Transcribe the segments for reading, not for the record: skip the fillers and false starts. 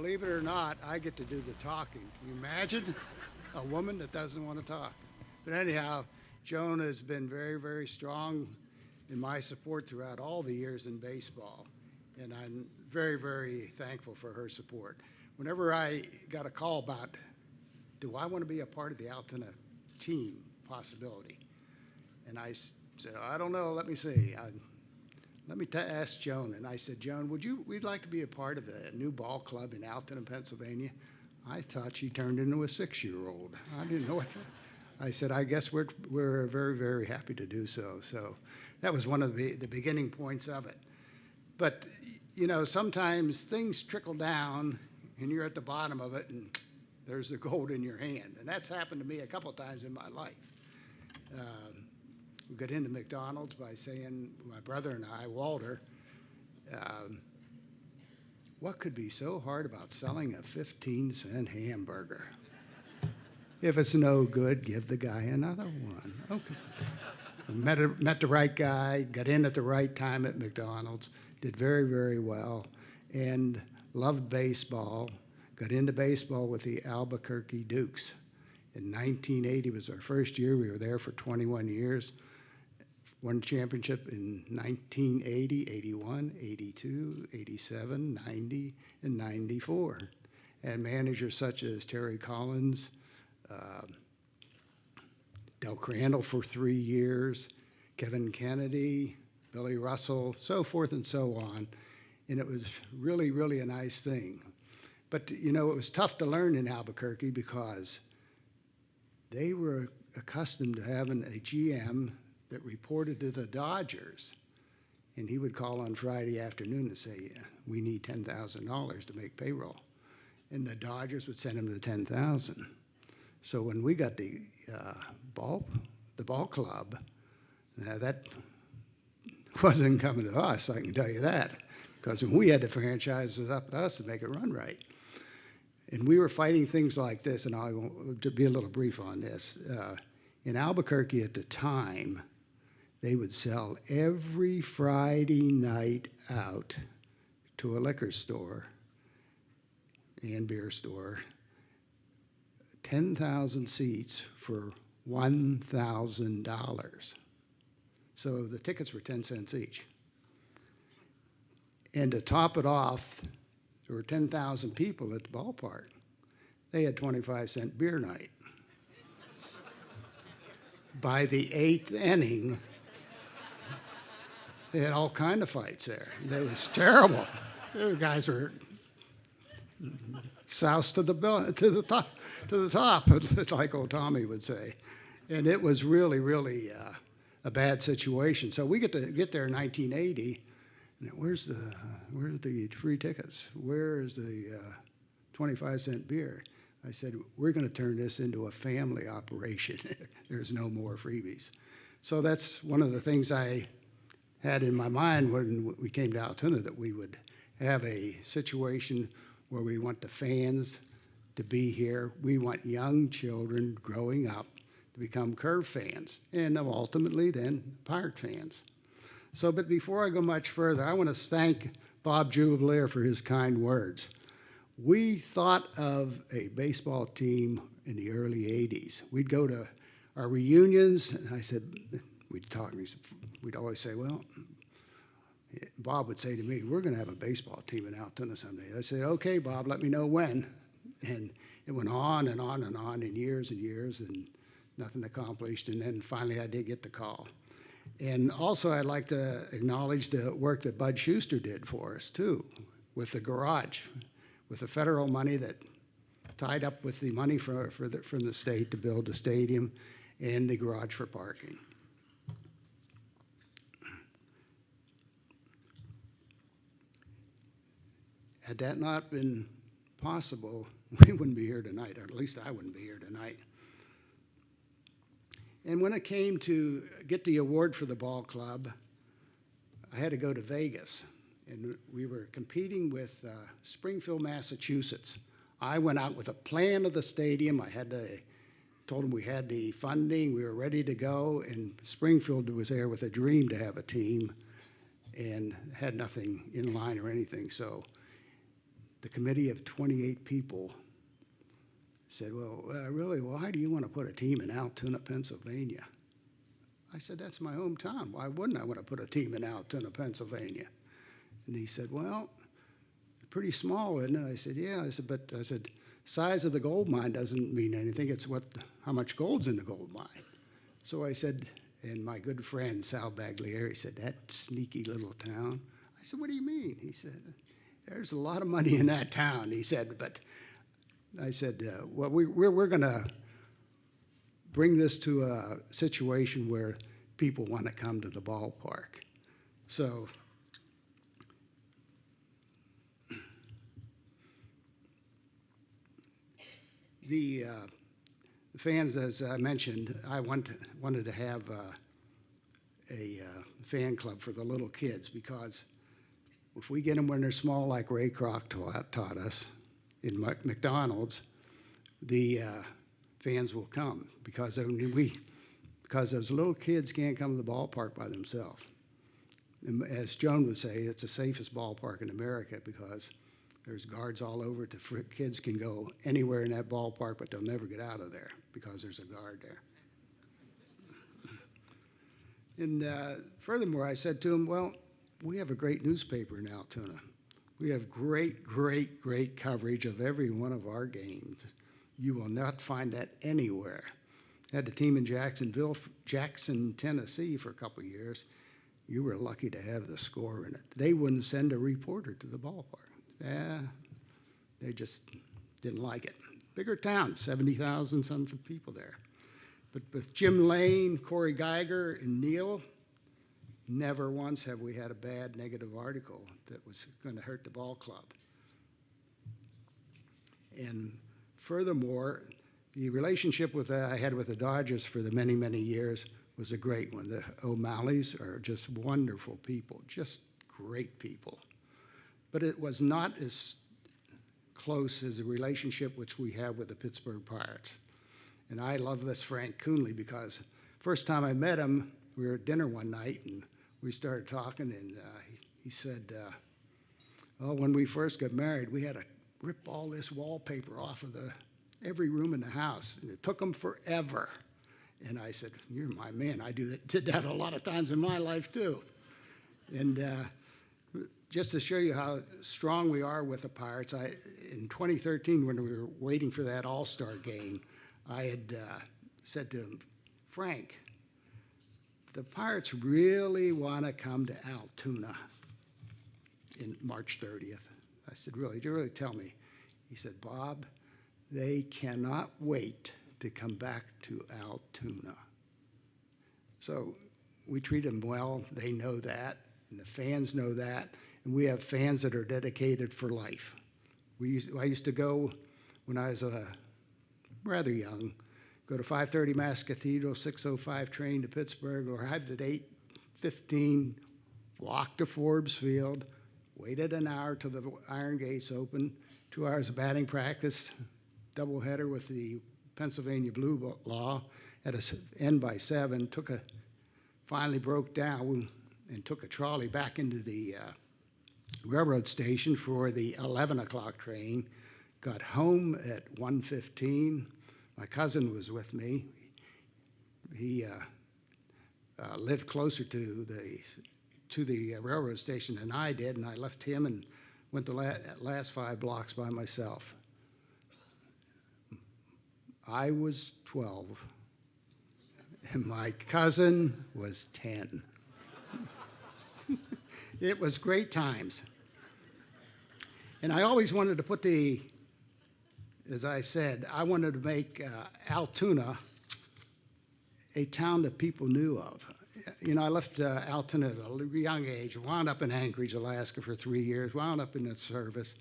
believe it or not, I get to do the talking. Can you imagine a woman that doesn't want to talk? But anyhow, Joan has been very, very strong in my support throughout all the years in baseball, and I'm very, very thankful for her support. Whenever I got a call about, do I want to be a part of the Altoona team possibility? And I said, I don't know, let me see. Let me ask Joan. And I said, Joan, we'd like to be a part of the new ball club in Altoona, Pennsylvania. I thought she turned into a 6-year-old. I didn't know what to. I said, I guess we're very, very happy to do so. So that was one of the beginning points of it. But, you know, sometimes things trickle down and you're at the bottom of it and there's the gold in your hand. And that's happened to me a couple of times in my life. We got into McDonald's by saying, my brother and I, Walter, what could be so hard about selling a 15-cent hamburger? If it's no good, give the guy another one. Okay. Met the right guy, got in at the right time at McDonald's, did very, very well, and loved baseball. Got into baseball with the Albuquerque Dukes. In 1980 was our first year. We were there for 21 years. Won championship in 1980, 81, 82, 87, 90, and 94. And managers such as Terry Collins, Del Crandall for 3 years, Kevin Kennedy, Billy Russell, so forth and so on. And it was really, really a nice thing. But, you know, it was tough to learn in Albuquerque because they were accustomed to having a GM that reported to the Dodgers. And he would call on Friday afternoon and say, we need $10,000 to make payroll. And the Dodgers would send him the $10,000. So when we got the ball club, that wasn't coming to us, I can tell you that. Because when we had the franchise, it was up to us to make it run right. And we were fighting things like this, and I'll be a little brief on this. In Albuquerque at the time, they would sell every Friday night out to a liquor store and beer store, 10,000 seats for $1,000. So the tickets were 10 cents each. And to top it off, there were 10,000 people at the ballpark. They had 25-cent beer night. By the 8th inning, they had all kind of fights there. It was terrible. The guys were soused to the top, it's like old Tommy would say. And it was really, really a bad situation. So we get there in 1980. Where's the free tickets? Where is the 25-cent beer? I said, we're going to turn this into a family operation. There's no more freebies. So that's one of the things I had in my mind when we came to Altoona, that we would have a situation where we want the fans to be here. We want young children growing up to become Curve fans, and ultimately then Pirate fans. So, but before I go much further, I want to thank Bob Blair for his kind words. We thought of a baseball team in the early 80s. We'd go to our reunions, and I said, we'd always say, well, Bob would say to me, we're going to have a baseball team in Altoona someday. I said, okay, Bob, let me know when. And it went on and on and on in years and years, and nothing accomplished. And then finally I did get the call. And also I'd like to acknowledge the work that Bud Schuster did for us too, with the garage, with the federal money that tied up with the money from the state to build the stadium and the garage for parking. Had that not been possible, we wouldn't be here tonight, or at least I wouldn't be here tonight. And when it came to get the award for the ball club, I had to go to Vegas. And we were competing with Springfield, Massachusetts. I went out with a plan of the stadium. Told them we had the funding, we were ready to go, and Springfield was there with a dream to have a team and had nothing in line or anything. So the committee of 28 people said, well, really, why do you want to put a team in Altoona, Pennsylvania? I said, that's my hometown. Why wouldn't I want to put a team in Altoona, Pennsylvania? And he said, well, pretty small, isn't it? I said, yeah. I said, but I said, size of the gold mine doesn't mean anything. It's how much gold's in the gold mine. So I said, and my good friend Sal Baglieri said, that sneaky little town. I said, what do you mean? He said, there's a lot of money in that town. He said, but I said, well, we're going to bring this to a situation where people want to come to the ballpark. So the fans, as I mentioned, I wanted to have a fan club for the little kids, because if we get them when they're small, like Ray Kroc taught us in McDonald's, the fans will come, because those little kids can't come to the ballpark by themselves. And as Joan would say, it's the safest ballpark in America, because there's guards all over it. The kids can go anywhere in that ballpark, but they'll never get out of there because there's a guard there. And furthermore, I said to him, well, we have a great newspaper in Altoona. We have great, great, great coverage of every one of our games. You will not find that anywhere. I had a team in Jackson, Tennessee for a couple of years. You were lucky to have the score in it. They wouldn't send a reporter to the ballpark. They just didn't like it. Bigger town, 70,000 something people there. But with Jim Lane, Corey Geiger, and Neil, never once have we had a bad negative article that was going to hurt the ball club. And furthermore, the relationship I had with the Dodgers for the many, many years was a great one. The O'Malleys are just wonderful people, just great people. But it was not as close as the relationship which we have with the Pittsburgh Pirates. And I love this Frank Coonley, because first time I met him, we were at dinner one night and we started talking, and he said, well, when we first got married, we had to rip all this wallpaper off of every room in the house, and it took them forever. And I said, you're my man. I did that a lot of times in my life too. And just to show you how strong we are with the Pirates, in 2013, when we were waiting for that All-Star game, I had said to him, Frank, the Pirates really want to come to Altoona in March 30th. I said, really? Did you really tell me? He said, Bob, they cannot wait to come back to Altoona. So we treat them well. They know that, and the fans know that. And we have fans that are dedicated for life. I used to go, when I was rather young, go to 5:30 Mass Cathedral, 6:05 train to Pittsburgh, arrived at 8:15, walked to Forbes Field, waited an hour till the iron gates opened, 2 hours of batting practice, doubleheader with the Pennsylvania Blue Law, at an end by 7, finally broke down and took a trolley back into the railroad station for the 11 o'clock train, got home at 1:15. My cousin was with me. He lived closer to the railroad station than I did, and I left him and went the last 5 blocks by myself. I was 12, and my cousin was 10. It was great times. And I always wanted to put as I said, I wanted to make Altoona a town that people knew of. You know, I left Altoona at a young age, wound up in Anchorage, Alaska for 3 years, wound up in the service,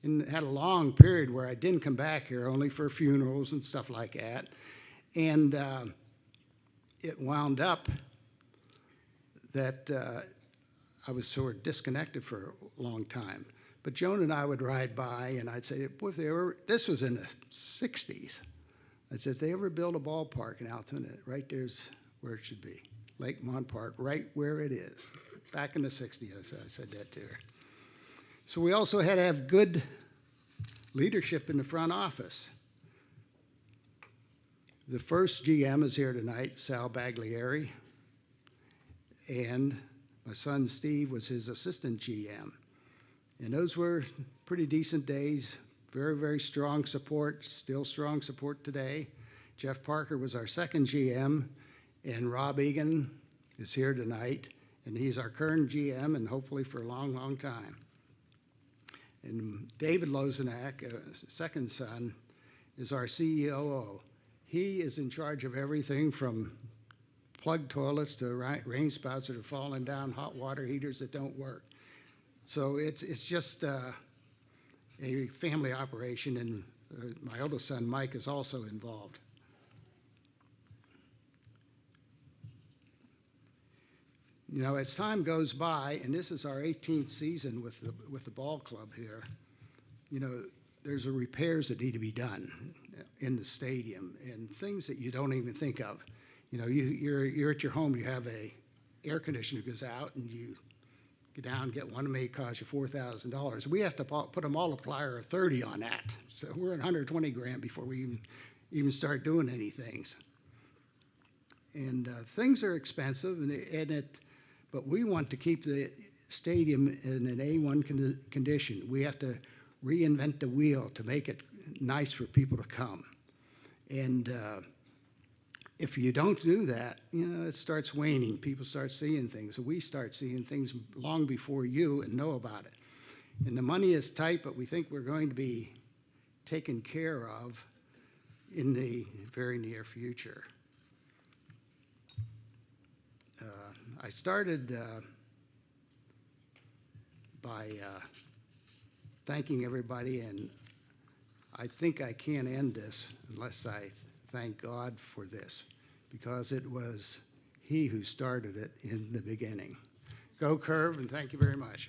and had a long period where I didn't come back here, only for funerals and stuff like that. And it wound up that I was sort of disconnected for a long time. But Joan and I would ride by, and I'd say, boy, this was in the 60s. I said, if they ever build a ballpark in Altoona, right there's where it should be. Lakemont Park, right where it is. Back in the 60s, I said that to her. So we also had to have good leadership in the front office. The first GM is here tonight, Sal Baglieri, and my son Steve was his assistant GM. And those were pretty decent days, very, very strong support, still strong support today. Jeff Parker was our second GM, and Rob Egan is here tonight, and he's our current GM, and hopefully for a long, long time. And David Lozinak, second son, is our COO. He is in charge of everything from plug toilets to rain spouts that are falling down, hot water heaters that don't work. So it's just a family operation, and my oldest son, Mike, is also involved. You know, as time goes by, and this is our 18th season with the ball club here, you know, there's repairs that need to be done in the stadium and things that you don't even think of. You know, you're at your home, you have a air conditioner goes out, and you get down and get one, may cost you $4,000. We have to put a multiplier of 30 on that. So we're at 120 grand before we even start doing anything. And things are expensive, but we want to keep the stadium in an A1 condition. We have to reinvent the wheel to make it nice for people to come. And if you don't do that, you know, it starts waning. People start seeing things. So we start seeing things long before you and know about it. And the money is tight, but we think we're going to be taken care of in the very near future. I started by thanking everybody, and I think I can't end this unless I thank God for this, because it was He who started it in the beginning. Go Curve, and thank you very much.